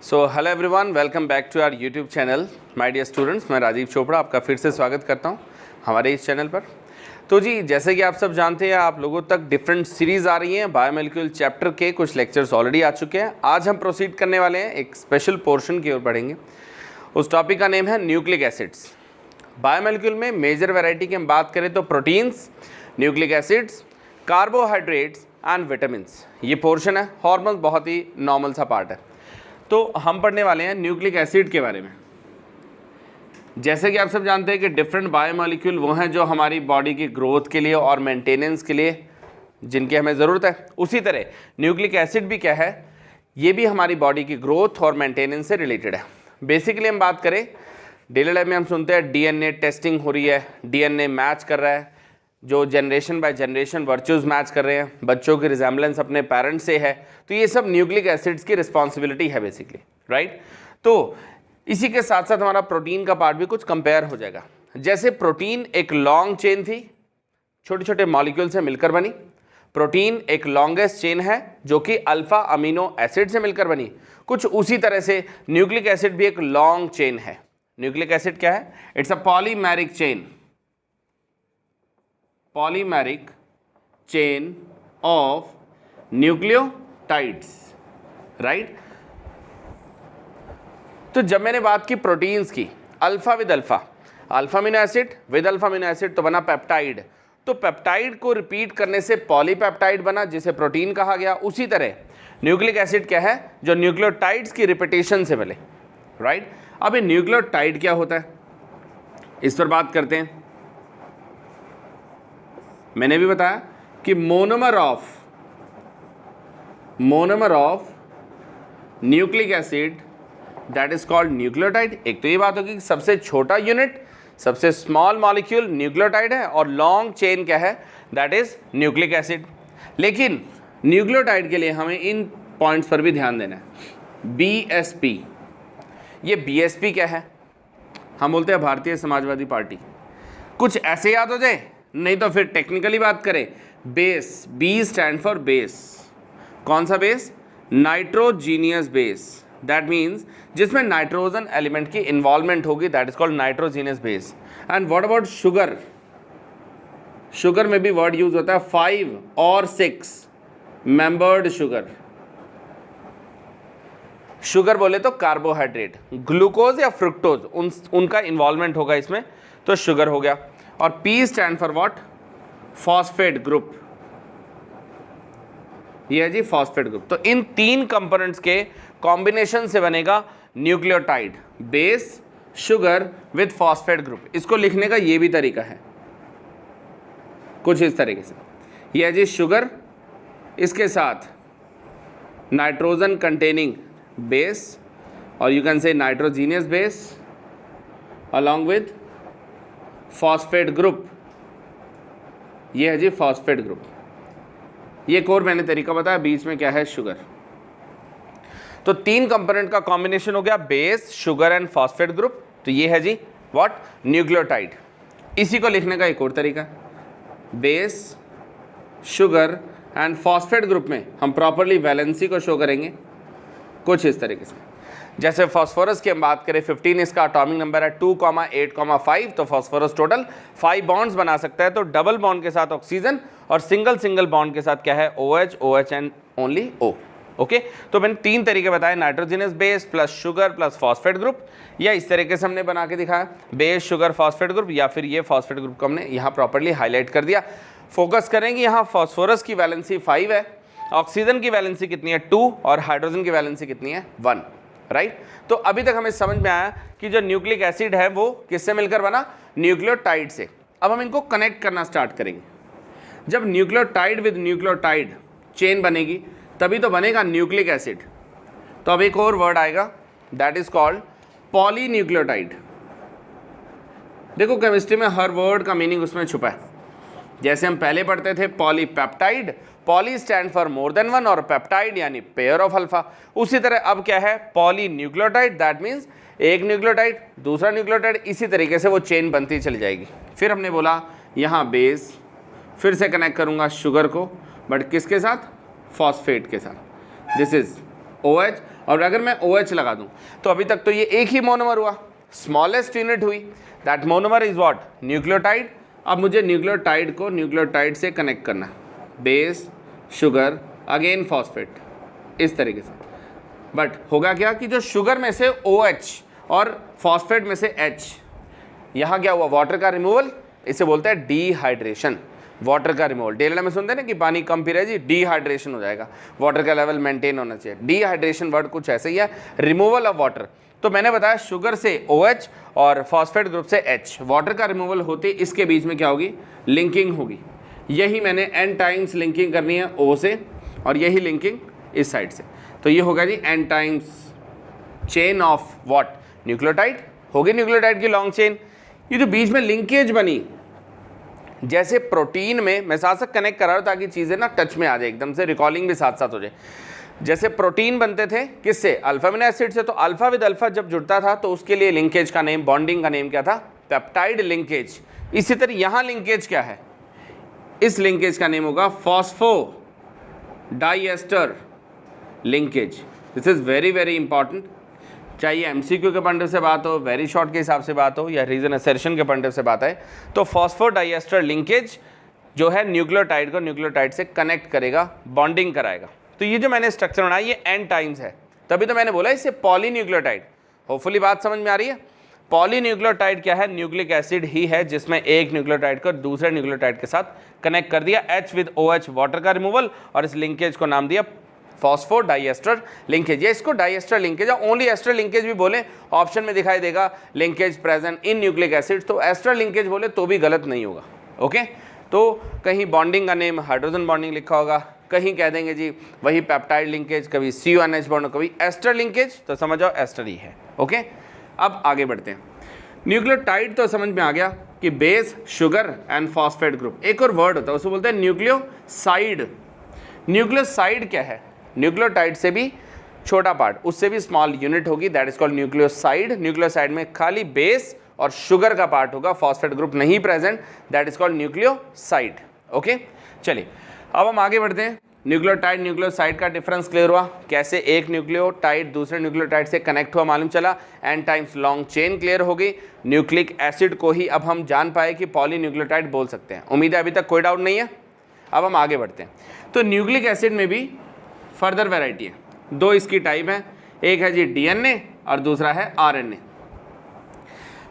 Hello everyone, welcome back to our YouTube channel my dear students. मैं राजीव चोपड़ा आपका फिर से स्वागत करता हूं हमारे इस चैनल पर। तो जी, जैसे कि आप सब जानते हैं, आप लोगों तक डिफरेंट सीरीज़ आ रही हैं। बायोमोलिक्यूल चैप्टर के कुछ लेक्चर्स ऑलरेडी आ चुके हैं। आज हम प्रोसीड करने वाले हैं, एक स्पेशल पोर्शन की ओर बढ़ेंगे। उस टॉपिक का नेम है न्यूक्लिक एसिड्स। बायोमोलिक्यूल में मेजर वेराइटी की हम बात करें तो proteins, nucleic acids, carbohydrates and vitamins, ये पोर्शन है। हॉर्मोन्स बहुत ही नॉर्मल सा पार्ट है। तो हम पढ़ने वाले हैं न्यूक्लिक एसिड के बारे में। जैसे कि आप सब जानते हैं कि डिफरेंट बायोमोलिक्यूल वो हैं जो हमारी बॉडी की ग्रोथ के लिए और मेंटेनेंस के लिए जिनकी हमें ज़रूरत है, उसी तरह न्यूक्लिक एसिड भी क्या है, ये भी हमारी बॉडी की ग्रोथ और मेंटेनेंस से रिलेटेड है। बेसिकली हम बात करें, डेली लाइफ में हम सुनते हैं डीएनए टेस्टिंग हो रही है, डीएनए मैच कर रहा है, जो generation by generation virtues match कर रहे हैं, बच्चों की रिजेम्बलेंस अपने पेरेंट्स से है। तो ये सब न्यूक्लिक एसिड्स की रिस्पॉन्सिबिलिटी है बेसिकली, राइट। तो इसी के साथ साथ हमारा प्रोटीन का पार्ट भी कुछ कंपेयर हो जाएगा। जैसे प्रोटीन एक लॉन्ग चेन थी, छोटे छोटे मॉलिक्यूल से मिलकर बनी। प्रोटीन एक लॉन्गेस्ट चेन है जो कि अल्फा अमीनो एसिड से मिलकर बनी। कुछ उसी तरह से न्यूक्लिक एसिड भी एक लॉन्ग चेन है। न्यूक्लिक एसिड क्या है? It's a polymeric chain, polymeric chain of nucleotides, right. तो जब मैंने बात की प्रोटीन्स की, alpha with alpha, alpha amino acid with alpha amino acid, तो बना पेप्टाइड। तो पेप्टाइड को रिपीट करने से पॉलीपेप्टाइड बना, जिसे प्रोटीन कहा गया। उसी तरह न्यूक्लिक एसिड क्या है? जो न्यूक्लियोटाइड्स की रिपीटेशन से मिले, राइट। अब ये न्यूक्लियोटाइड क्या होता है, इस पर बात करते हैं। मैंने भी बताया कि monomer of nucleic acid that is called nucleotide. एक तो ये बात होगी कि सबसे छोटा यूनिट, सबसे स्मॉल मॉलिक्यूल न्यूक्लियोटाइड है, और लॉन्ग चेन क्या है? That is nucleic acid. लेकिन न्यूक्लियोटाइड के लिए हमें इन पॉइंट्स पर भी ध्यान देना है। बीएसपी, ये बीएसपी क्या है? हम बोलते हैं भारतीय समाजवादी पार्टी। कुछ ऐसे याद हो जाए, नहीं तो फिर टेक्निकली बात करें, base, B stand for base. कौन सा base? Nitrogenous base. That means जिसमें नाइट्रोजन एलिमेंट की इन्वॉल्वमेंट होगी, that is called nitrogenous base. And what about sugar? Sugar में भी वर्ड यूज होता है 5 और 6 मेंबर्ड शुगर। शुगर बोले तो कार्बोहाइड्रेट, ग्लूकोज या फ्रुक्टोज, उनका इन्वॉल्वमेंट होगा इसमें, तो शुगर हो गया। और P stand for what? Phosphate group. ये है जी फॉस्फेट ग्रुप। तो इन तीन कंपोनेंट्स के कॉम्बिनेशन से बनेगा nucleotide, base, sugar with phosphate group. इसको लिखने का ये भी तरीका है कुछ इस तरीके से। ये है जी शुगर, इसके साथ नाइट्रोजन कंटेनिंग बेस, और you can say nitrogenous base along with phosphate group. ये है जी फॉस्फेट ग्रुप। ये कोर मैंने तरीका बताया, बीच में क्या है? शुगर। तो तीन कंपोनेंट का कॉम्बिनेशन हो गया, base, sugar and phosphate group. तो ये है जी व्हाट? न्यूक्लियोटाइड। इसी को लिखने का एक और तरीका, base, sugar and phosphate group में हम प्रॉपरली वैलेंसी को शो करेंगे कुछ इस तरीके से। जैसे फास्फोरस की हम बात करें, 15 इसका एटॉमिक नंबर है, 2, 8, 5। तो फास्फोरस टोटल 5 बॉन्ड्स बना सकता है। तो डबल बॉन्ड के साथ ऑक्सीजन और सिंगल बॉन्ड के साथ क्या है? OH, OH and only O। Okay, तो मैंने तीन तरीके बताए, nitrogenous base plus sugar plus phosphate group, या इस तरीके से हमने बना के दिखाया, बेस, शुगर, फॉस्फेट ग्रुप, या फिर ये फॉस्फेट ग्रुप को हमने यहाँ प्रॉपरली हाईलाइट कर दिया। फोकस करेंगे, यहाँ फॉस्फोरस की वैलेंसी 5 है, ऑक्सीजन की वैलेंसी कितनी है? 2, और हाइड्रोजन की वैलेंसी कितनी है? 1, राइट। तो अभी तक हमें समझ में आया कि जो न्यूक्लिक एसिड है वो किससे मिलकर बना? न्यूक्लियोटाइड से। अब हम इनको कनेक्ट करना स्टार्ट करेंगे। जब न्यूक्लियोटाइड विद न्यूक्लियोटाइड चेन बनेगी, तभी तो बनेगा न्यूक्लिक एसिड। तो अब एक और वर्ड आएगा, दैट इज कॉल्ड पॉलीन्यूक्लियोटाइड। देखो, केमिस्ट्री में हर वर्ड का मीनिंग उसमें छुपा है। जैसे हम पहले पढ़ते थे polypeptide, poly stand for more than one, और पेप्टाइड यानी पेयर ऑफ अल्फा। उसी तरह अब क्या है? पॉलीन्यूक्लियोटाइड, दैट मीन्स एक न्यूक्लियोटाइड, दूसरा न्यूक्लियोटाइड, इसी तरीके से वो चेन बनती चली जाएगी। फिर हमने बोला यहाँ बेस, फिर से कनेक्ट करूँगा शुगर को, बट किसके साथ? फॉस्फेट के साथ। दिस इज OH, और अगर मैं OH लगा दूं तो अभी तक तो ये एक ही मोनोमर हुआ, स्मॉलेस्ट यूनिट हुई, that monomer is what, nucleotide. अब मुझे न्यूक्लियोटाइड को न्यूक्लियोटाइड से कनेक्ट करना, बेस, शुगर, अगेन फॉस्फेट, इस तरीके से। बट होगा क्या कि जो शुगर में से OH और फॉस्फेट में से H, यहाँ क्या हुआ, वाटर का रिमूवल, इसे बोलते हैं डिहाइड्रेशन, वाटर का रिमूवल। डेल्टा में सुनते हैं ना कि पानी कम पी रहा है जी, डिहाइड्रेशन हो जाएगा, वाटर का लेवल मेंटेन होना चाहिए। डिहाइड्रेशन वर्ड कुछ ऐसे ही है, रिमूवल ऑफ वाटर। तो मैंने बताया शुगर से OH और फॉस्फेट ग्रुप से H, वाटर का रिमूवल होते इसके बीच में क्या होगी, लिंकिंग होगी। यही मैंने n टाइम्स लिंकिंग करनी है O से, और यही लिंकिंग इस साइड से, तो ये होगा जी n times chain of what, nucleotide, होगी न्यूक्लियोटाइड की लॉन्ग चेन। ये जो बीच में लिंकेज बनी, जैसे प्रोटीन में, मैं साथ साथ कनेक्ट करा रहा हूँ ताकि चीज़ें ना टच में आ जाए एकदम से, रिकॉलिंग भी साथ साथ हो जाए। जैसे प्रोटीन बनते थे किससे, अल्फा अमीनो एसिड से, तो अल्फा विद अल्फा जब जुड़ता था तो उसके लिए लिंकेज का नेम, बॉन्डिंग का नेम क्या था, पेप्टाइड लिंकेज। इसी तरह यहाँ लिंकेज क्या है, इस लिंकेज का नेम होगा phosphodiester linkage. This is very very important, चाहे MCQ के पॉइंट से बात हो, वेरी शॉर्ट के हिसाब से बात हो, या रीजन असर्शन के पॉइंट से बात है, तो फॉस्फोडाइएस्टर लिंकेज जो है न्यूक्लियोटाइड को न्यूक्लियोटाइड से कनेक्ट करेगा, बॉन्डिंग कराएगा। तो ये जो मैंने स्ट्रक्चर बनाया ये n टाइम्स है, तभी तो मैंने बोला इससे पॉलीन्यूक्लियोटाइड। होपफुली बात समझ में आ रही है। पॉलीन्यूक्लियोटाइड क्या है, न्यूक्लिक एसिड ही है जिसमें एक न्यूक्लियोटाइड को दूसरे न्यूक्लियोटाइड के साथ कनेक्ट कर दिया, H विद OH, वाटर का रिमूवल, और इस लिंकेज को नाम दिया फॉस्फोडाइएस्टर लिंकेज। या इसको डाइएस्टर लिंकेज या ओनली एस्टर लिंकेज भी बोले, ऑप्शन में दिखाई देगा linkage present in nucleic acid, तो एस्टर लिंकेज बोले तो भी गलत नहीं होगा। ओके, तो कहीं बॉन्डिंग का नेम हाइड्रोजन बॉन्डिंग लिखा होगा, कहीं कह देंगे जी वही पेप्टाइड लिंकेज, कभी CONH बॉन्ड, कभी एस्टर लिंकेज, तो समझ जाओ एस्टर ही है। ओके, अब आगे बढ़ते हैं। न्यूक्लियोटाइड तो समझ में आ गया कि base, sugar and phosphate group. एक और वर्ड होता है उसको बोलते हैं न्यूक्लियोसाइड। न्यूक्लियोसाइड क्या है, न्यूक्लियोटाइड से भी छोटा पार्ट, उससे भी स्मॉल यूनिट होगी, that is called nucleoside. Nucleoside में खाली बेस और शुगर का पार्ट होगा, फॉस्फेट ग्रुप नहीं present, that is called nucleoside. Okay, चलिए अब हम आगे बढ़ते हैं। न्यूक्लियोटाइड न्यूक्लियोसाइड का डिफरेंस क्लियर हुआ, कैसे एक न्यूक्लियोटाइड दूसरे न्यूक्लियोटाइड से कनेक्ट हुआ मालूम चला, n times long chain clear हो गई। न्यूक्लिक एसिड को ही अब हम जान पाए कि पॉलीन्यूक्लियोटाइड बोल सकते हैं। उम्मीद है अभी तक कोई डाउट नहीं है। अब हम आगे बढ़ते हैं। तो न्यूक्लिक एसिड में भी फर्दर वैरायटी है, दो इसकी टाइप है, एक है जी DNA और दूसरा है RNA।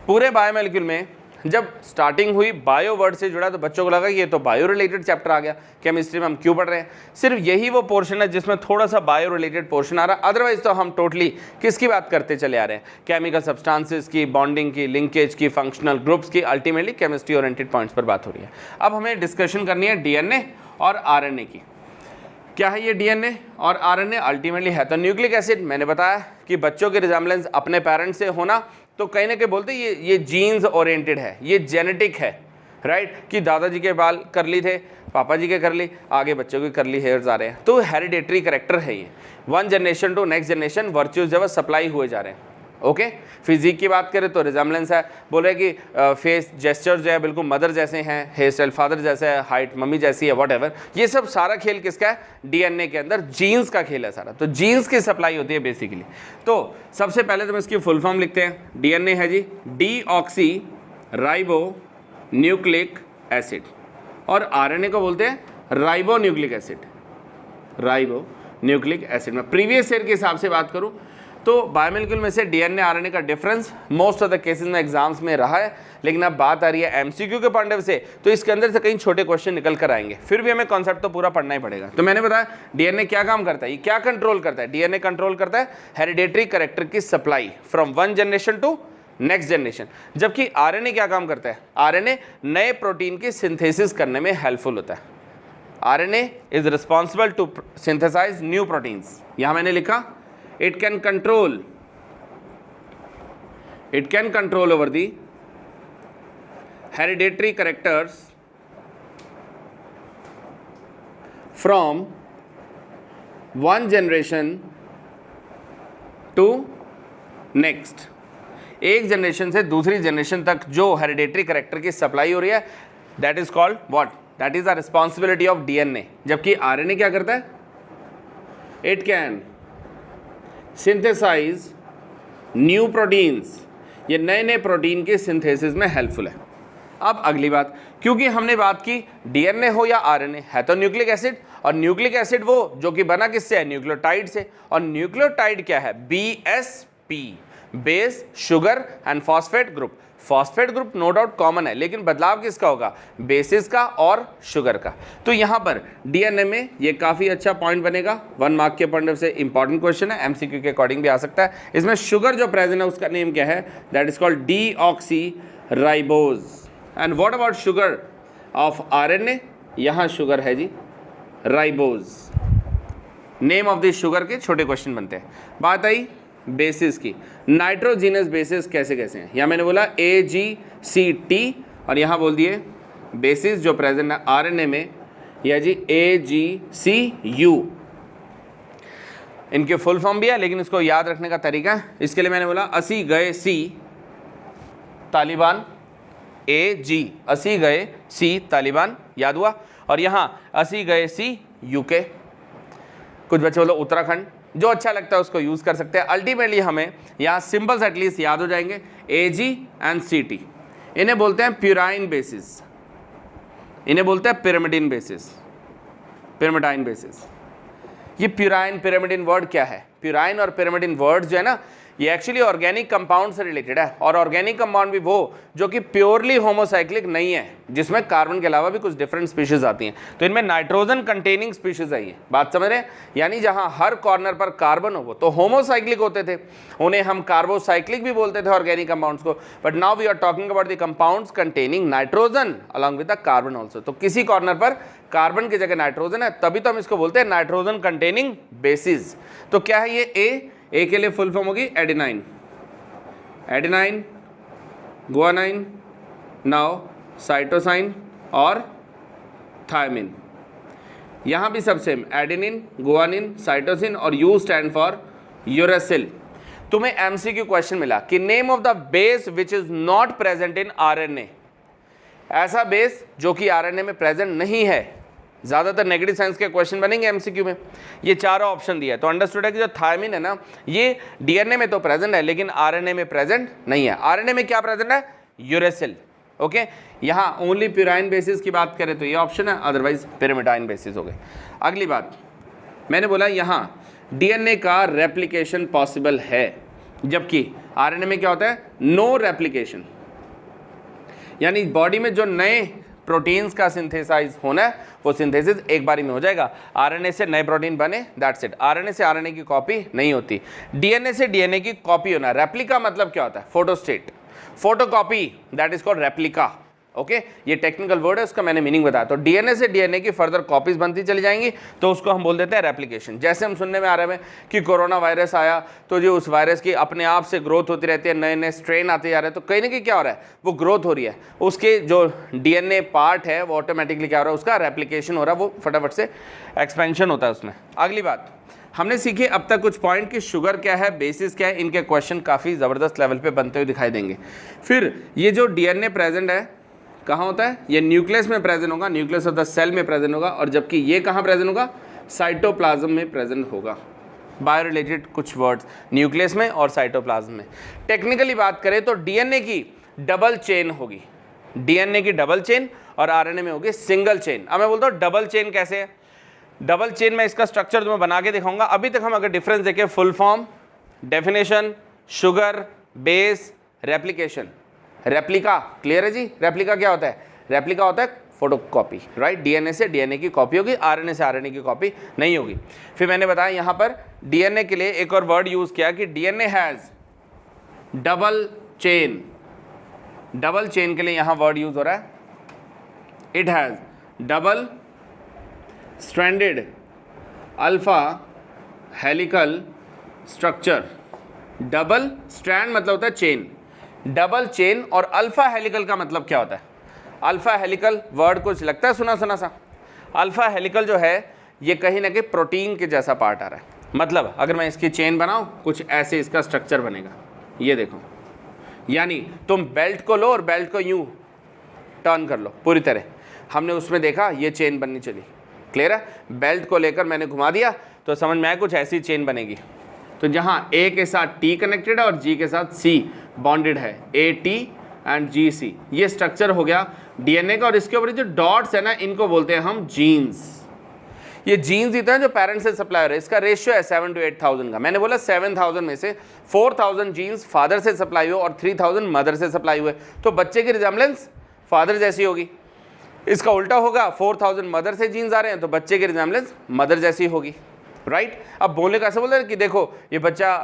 पूरे बायोमोलिक्यूल में जब स्टार्टिंग हुई बायो वर्ड से जुड़ा तो बच्चों को लगा कि ये तो बायो रिलेटेड चैप्टर आ गया, केमिस्ट्री में हम क्यों पढ़ रहे हैं। सिर्फ यही वो पोर्शन है जिसमें थोड़ा सा बायो रिलेटेड पोर्शन आ रहा है, अदरवाइज तो हम टोटली किसकी बात करते चले आ रहे हैं, केमिकल सब्सटेंसेस की, बॉन्डिंग की, लिंकेज की, फंक्शनल ग्रुप्स की, अल्टीमेटली केमिस्ट्री ओरिएंटेड पॉइंट्स पर बात हो रही है। अब हमें डिस्कशन करनी है DNA और RNA की। क्या है ये DNA और RNA, अल्टीमेटली है तो न्यूक्लिक एसिड। मैंने बताया कि बच्चों के रिजेम्बलेंस अपने पेरेंट्स से होना, तो कहीं ना कहीं बोलते ये जीन्स ओरिएंटेड है, ये जेनेटिक है, राइट, कि दादाजी के बाल करली थे, पापा जी के करली, आगे बच्चों के करली हेयर्स आ रहे हैं, तो हेरिडेटरी कैरेक्टर है ये, one generation to next generation virtues जो है सप्लाई हुए जा रहे हैं। ओके, फिजिक की बात करें तो रिजेम्बलेंस है, बोल रहे कि फेस जेस्चर जो है बिल्कुल मदर जैसे हैं, हेयर स्टाइल फादर जैसा है, हाइट मम्मी जैसी है, व्हाटएवर। ये सब सारा खेल किसका है, DNA के अंदर जीन्स का खेल है सारा, तो जीन्स की सप्लाई होती है बेसिकली। तो सबसे पहले तो हम इसकी फुल फॉर्म लिखते हैं। DNA है जी डीऑक्सी राइबो न्यूक्लिक एसिड, और RNA को बोलते हैं ribo nucleic acid, ribo nucleic acid. मैं प्रीवियस ईयर के हिसाब से बात करूं तो बायोमोलिक्यूल में से DNA RNA का difference most of the cases में एग्जाम्स में रहा है, लेकिन अब बात आ रही है MCQ के पॉइंट ऑफ व्यू से, तो इसके अंदर से कई छोटे क्वेश्चन निकल कर आएंगे, फिर भी हमें कॉन्सेप्ट तो पूरा पढ़ना ही पड़ेगा। तो मैंने बताया DNA क्या काम करता है, ये क्या कंट्रोल करता है। DNA कंट्रोल करता है हेरिडेटरी कैरेक्टर की supply from one generation to next generation, जबकि RNA क्या काम करता है, RNA नए प्रोटीन की सिंथेसिस करने में हेल्पफुल होता है। RNA is responsible to synthesize new proteins. यहां मैंने लिखा it can control over the hereditary characters from one generation to next। एक जनरेशन से दूसरी जनरेशन तक जो हेरिडेटरी करेक्टर की सप्लाई हो रही है, that is called what, that is the responsibility of DNA। जबकि RNA क्या करता है, it can synthesize new proteins, ये नए नए प्रोटीन के सिंथेसिस में हेल्पफुल है। अब अगली बात, क्योंकि हमने बात की डीएनए हो या आरएनए है तो न्यूक्लिक एसिड, और न्यूक्लिक एसिड वो जो कि बना किससे है, न्यूक्लियोटाइड से। और न्यूक्लियोटाइड क्या है, BSP, base, sugar and phosphate group. Phosphate group no doubt common है, लेकिन बदलाव किसका होगा, बेसिस का और शुगर का। तो यहाँ पर डीएनए में ये काफ़ी अच्छा पॉइंट बनेगा, 1 मार्क के पॉइंट से इंपॉर्टेंट क्वेश्चन है, एमसीक्यू के अकॉर्डिंग भी आ सकता है। इसमें शुगर जो प्रेजेंट है उसका नेम क्या है, that is called deoxy ribose. And what about sugar of RNA, यहाँ शुगर है जी ribose, name of this sugar के छोटे क्वेश्चन बनते हैं। बात आई बेसिस की, नाइट्रोजीनस बेसिस कैसे कैसे हैं, यहाँ मैंने बोला AGCT और यहाँ बोल दिए बेसिस जो प्रेजेंट है आरएनए में, यह जी AGCU। इनके फुल फॉर्म भी है लेकिन इसको याद रखने का तरीका है, इसके लिए मैंने बोला 80 गए सी तालिबान, AG 80 गए सी तालिबान, याद हुआ। और यहाँ 80 गए सी UK, कुछ बच्चे बोलो उत्तराखंड, जो अच्छा लगता है उसको यूज़ कर सकते हैं। अल्टीमेटली हमें यहाँ सिंबल्स एटलीस्ट याद हो जाएंगे, AG एंड CT। इन्हें बोलते हैं प्यूराइन बेसिस, इन्हें बोलते हैं पिरामिडिन बेसिस, पिरामिडाइन बेसिस। ये प्यूराइन पिरामिडिन वर्ड क्या है, प्यूराइन और पिरामिडिन वर्ड जो है ना, ये एक्चुअली ऑर्गेनिक कंपाउंड से रिलेटेड है। और ऑर्गेनिक कंपाउंड भी वो जो कि प्योरली होमोसाइक्लिक नहीं है, जिसमें कार्बन के अलावा भी कुछ डिफरेंट स्पीशीज आती हैं। तो इनमें नाइट्रोजन कंटेनिंग स्पीशीज आई है, बात समझ रहे हैं, यानी जहां हर कॉर्नर पर कार्बन हो वो तो होमोसाइक्लिक होते थे, उन्हें हम कार्बोसाइक्लिक भी बोलते थे ऑर्गेनिक कंपाउंड्स को। But now we are talking about the compounds containing nitrogen along with the carbon also. तो किसी कॉर्नर पर कार्बन की जगह नाइट्रोजन है, तभी तो हम इसको बोलते हैं नाइट्रोजन कंटेनिंग बेसिस। तो क्या है ये ए के लिए फुल फॉर्म होगी adenine, adenine, guanine, now cytosine और थायमिन। यहाँ भी सब सेम, एडेनिन, गुआनिन, साइटोसिन और यू स्टैंड फॉर यूरेसिल। तुम्हें एमसीक्यू क्वेश्चन मिला कि name of the base which is not present in RNA, ऐसा बेस जो कि आरएनए में प्रेजेंट नहीं है। ज़्यादातर नेगेटिव साइंस के क्वेश्चन बनेंगे एमसीक्यू में, ये चारों ऑप्शन दिया है। तो अंडरस्टूड है कि जो थायमिन है ना, ये डीएनए में तो प्रेजेंट है लेकिन आरएनए में प्रेजेंट नहीं है। आरएनए में क्या प्रेजेंट है, यूरेसिल। ओके, यहाँ ओनली प्यूराइन बेसिस की बात करें तो ये ऑप्शन है, अदरवाइज पिरामिडाइन बेसिस हो गए। अगली बात मैंने बोला, यहाँ डीएनए का रेप्लिकेशन पॉसिबल है, जबकि आरएनए में क्या होता है, नो रेप्लिकेशन। यानी बॉडी में जो नए प्रोटीन्स का सिंथेसाइज होना है वो सिंथेसिस एक बारी में हो जाएगा। आरएनए से नए प्रोटीन बने, दैट्स इट। आरएनए से आरएनए की कॉपी नहीं होती, डीएनए से डीएनए की कॉपी होना। रेप्लिका मतलब क्या होता है, photostat, photocopy, that is called replica. Okay, ये टेक्निकल वर्ड है, उसका मैंने मीनिंग बताया। तो डीएनए से डीएनए की फर्दर कॉपीज बनती चली जाएंगी, तो उसको हम बोल देते हैं रेप्लिकेशन। जैसे हम सुनने में आ रहे हैं कि कोरोना वायरस आया तो जो उस वायरस की अपने आप से ग्रोथ होती रहती है, नए नए स्ट्रेन आते जा रहे हैं, तो कहीं ना कहीं क्या हो रहा है, वो ग्रोथ हो रही है, उसके जो डीएनए पार्ट है वो ऑटोमेटिकली क्या हो रहा है, उसका रेप्लिकेशन हो रहा है, वो फटाफट से एक्सपेंशन होता है उसमें। अगली बात हमने सीखी अब तक कुछ पॉइंट कि शुगर क्या है, बेसिस क्या है, इनके क्वेश्चन काफ़ी ज़बरदस्त लेवल पे बनते हुए दिखाई देंगे। फिर ये जो डीएनए प्रेजेंट है कहाँ होता है, ये न्यूक्लियस में प्रेजेंट होगा, न्यूक्लियस ऑफ द सेल में प्रेजेंट होगा, और जबकि ये कहाँ प्रेजेंट होगा, साइटोप्लाज्म में प्रेजेंट होगा। बायो रिलेटेड कुछ वर्ड्स, न्यूक्लियस में और साइटोप्लाज्म में। टेक्निकली बात करें तो डीएनए की डबल चेन होगी, डीएनए की डबल चेन, और आरएनए में होगी सिंगल चेन। अब मैं बोलता हूँ डबल चेन कैसे है, डबल चेन में इसका स्ट्रक्चर तुम्हें बना के दिखाऊंगा। अभी तक हम अगर डिफरेंस देखें, full form, definition, sugar, base, replication, replica, clear है जी। रेप्लिका क्या होता है, रेप्लिका होता है फोटोकॉपी, राइट। डीएनए से डीएनए की कॉपी होगी, आरएनए से आरएनए की कॉपी नहीं होगी। फिर मैंने बताया यहाँ पर डीएनए के लिए एक और वर्ड यूज किया कि DNA has double chain. Double chain के लिए यहाँ वर्ड यूज हो रहा है, it has double stranded alpha helical structure. Double strand मतलब होता है चेन, डबल चेन, और अल्फा हेलिकल का मतलब क्या होता है, अल्फा हेलिकल वर्ड कुछ लगता है सुना सुना सा। अल्फा हेलिकल जो है ये कहीं ना कहीं प्रोटीन के जैसा पार्ट आ रहा है, मतलब अगर मैं इसकी चेन बनाऊं कुछ ऐसे इसका स्ट्रक्चर बनेगा, ये देखो। यानी तुम बेल्ट को लो और बेल्ट को यूं टर्न कर लो पूरी तरह, हमने उसमें देखा ये चेन बननी चली, क्लियर है। बेल्ट को लेकर मैंने घुमा दिया तो समझ में आया कुछ ऐसी चेन बनेगी। तो जहाँ A के साथ T कनेक्टेड है और G के साथ C बॉन्डेड है, AT एंड GC, ये स्ट्रक्चर हो गया DNA का। और इसके ऊपर जो डॉट्स है ना, इनको बोलते हैं हम जीन्स। ये जीन्स इतना है जो पेरेंट्स से सप्लाई हो रहा है। इसका रेशियो है 7 to 8,000 का। मैंने बोला 7,000 में से 4,000 जीन्स फादर से सप्लाई हो और 3,000 मदर से सप्लाई हुए, तो बच्चे की रिजेम्बलेंस फादर जैसी होगी। इसका उल्टा होगा, 4,000 मदर से जीन्स आ रहे हैं तो बच्चे की रिजेम्बलेंस मदर जैसी होगी, राइट। अब बोलने का ऐसे बोलते हैं कि देखो ये बच्चा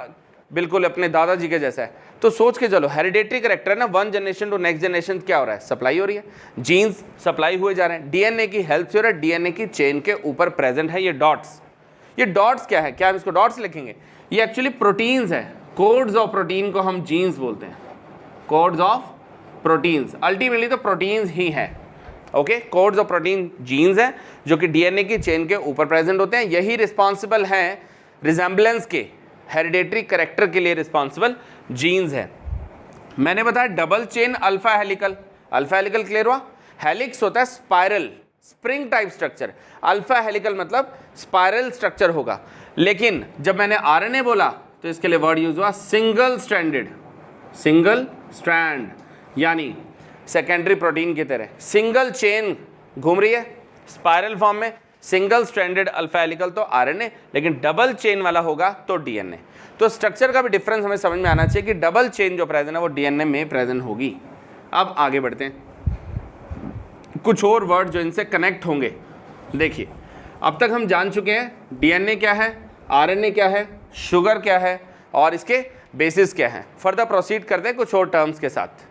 बिल्कुल अपने दादाजी के जैसा है, तो सोच के चलो हेरिडेटरी करेक्टर है ना, one generation to next generation क्या हो रहा है, सप्लाई हो रही है, जीन्स सप्लाई हुए जा रहे हैं, डीएनए की हेल्प से हो रहा है, डीएनए की चेन के ऊपर प्रेजेंट है ये डॉट्स। ये डॉट्स क्या है, क्या हम इसको डॉट्स लिखेंगे, ये एक्चुअली प्रोटीन्स है। कोड्स ऑफ प्रोटीन को हम जीन्स बोलते हैं, कोड्स ऑफ प्रोटीन्स, अल्टीमेटली तो प्रोटीन्स ही है, okay. Codes of protein genes है जो कि डीएनए की चेन के ऊपर प्रेजेंट होते हैं, यही रिस्पॉन्सिबल हैं रिजेम्बलेंस के, हेरिडेटरी करेक्टर के लिए रिस्पॉन्सिबल जीन्स है। मैंने बताया double chain alpha helical, alpha helical clear हुआ। हेलिक्स होता है spiral, spring type structure, alpha helical मतलब स्पाइरल स्ट्रक्चर होगा। लेकिन जब मैंने आरएनए बोला तो इसके लिए वर्ड यूज हुआ सिंगल स्ट्रैंडेड, सिंगल स्ट्रैंड, यानी सेकेंडरी प्रोटीन की तरह सिंगल चेन घूम रही है स्पाइरल फॉर्म में, सिंगल स्ट्रैंडेड अल्फा हेलिकल तो आरएनए, लेकिन डबल चेन वाला होगा तो डीएनए। तो स्ट्रक्चर का भी डिफरेंस हमें समझ में आना चाहिए कि डबल चेन जो प्रेजेंट है वो डीएनए में प्रेजेंट होगी। अब आगे बढ़ते हैं, कुछ और वर्ड जो इनसे कनेक्ट होंगे। देखिए अब तक हम जान चुके हैं डीएनए क्या है, आरएनए क्या है, शुगर क्या है और इसके बेसिस क्या है। फर्दर प्रोसीड करते हैं कुछ और टर्म्स के साथ।